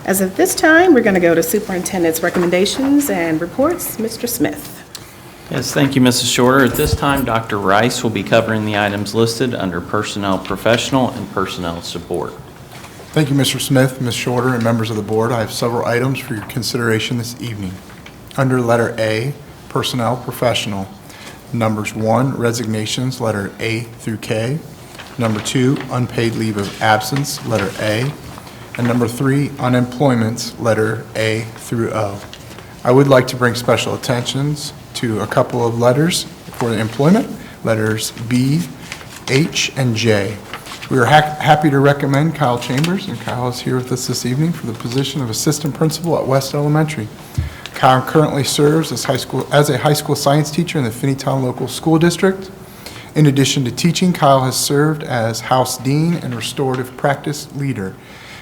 As of this time, we're going to go to Superintendent's recommendations and reports. Mr. Smith. Yes, thank you, Mrs. Shorter. At this time, Dr. Rice will be covering the items listed under Personnel Professional and Personnel Support. Thank you, Mr. Smith, Ms. Shorter, and members of the board. I have several items for your consideration this evening. Under letter A, Personnel Professional, numbers 1, resignations, letter A through K. Number 2, unpaid leave of absence, letter A. And number 3, unemployments, letter A through O. I would like to bring special attentions to a couple of letters for the employment, letters B, H, and J. We are happy to recommend Kyle Chambers, and Kyle is here with us this evening for the position of Assistant Principal at West Elementary. Kyle currently serves as a high school science teacher in the Finneytown Local School District. In addition to teaching, Kyle has served as House Dean and Restorative Practice Leader.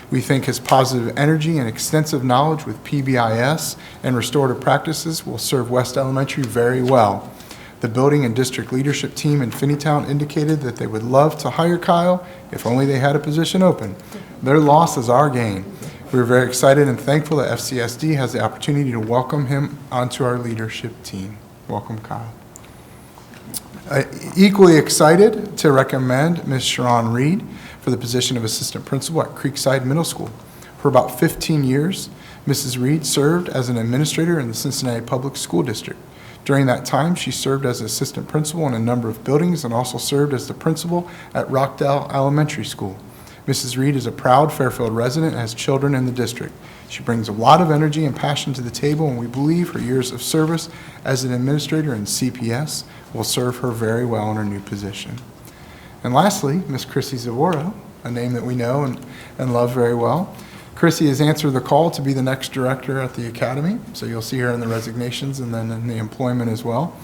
We think his positive energy and extensive knowledge with PBIS and restorative practices will serve West Elementary very well. The building and district leadership team in Finneytown indicated that they would love to hire Kyle if only they had a position open. Their loss is our gain. We're very excited and thankful that FCSD has the opportunity to welcome him onto our leadership team. Welcome, Kyle. Equally excited to recommend Ms. Sharon Reed for the position of Assistant Principal at Creekside Middle School. For about 15 years, Mrs. Reed served as an administrator in the Cincinnati Public School District. During that time, she served as assistant principal in a number of buildings and also served as the principal at Rockdale Elementary School. Mrs. Reed is a proud Fairfield resident and has children in the district. She brings a lot of energy and passion to the table, and we believe her years of service as an administrator in CPS will serve her very well in her new position. And lastly, Ms. Chrissy Zavoro, a name that we know and love very well. Chrissy has answered the call to be the next director at the academy, so you'll see her in the resignations and then in the employment as well.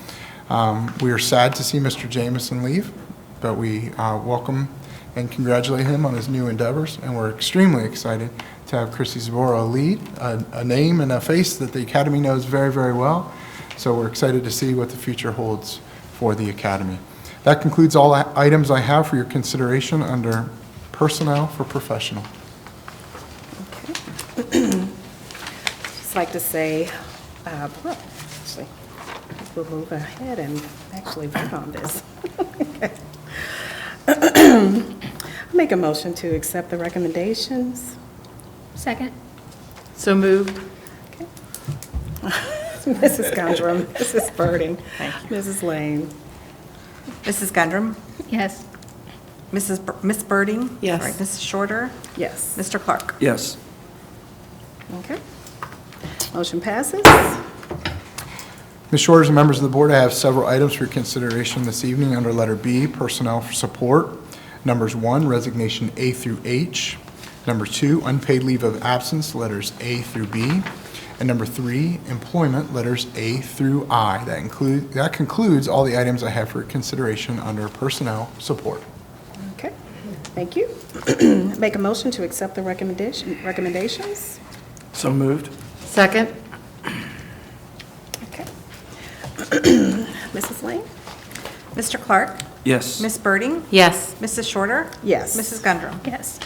We are sad to see Mr. Jameson leave, but we welcome and congratulate him on his new endeavors, and we're extremely excited to have Chrissy Zavoro lead, a name and a face that the academy knows very, very well, so we're excited to see what the future holds for the academy. That concludes all items I have for your consideration under Personnel for Professional. Just like to say, well, actually, we'll move ahead and actually vote on this. Okay. Make a motion to accept the recommendations. Second. So moved. Okay. Mrs. Gundrum, Mrs. Birding, Mrs. Lane. Mrs. Gundrum? Yes. Miss Birding? Yes. Sorry, Mrs. Shorter? Yes. Mr. Clark? Yes. Okay. Motion passes. Ms. Shorters and members of the board, I have several items for your consideration this evening under letter B, Personnel for Support. Numbers 1, resignation A through H. Number 2, unpaid leave of absence, letters A through B. And number 3, employment, letters A through I. That concludes all the items I have for consideration under Personnel Support. Okay, thank you. Make a motion to accept the recommendations. So moved. Second. Okay. Mrs. Lane? Mr. Clark? Yes. Miss Birding? Yes. Mrs. Shorter? Yes. Mrs. Gundrum? Yes.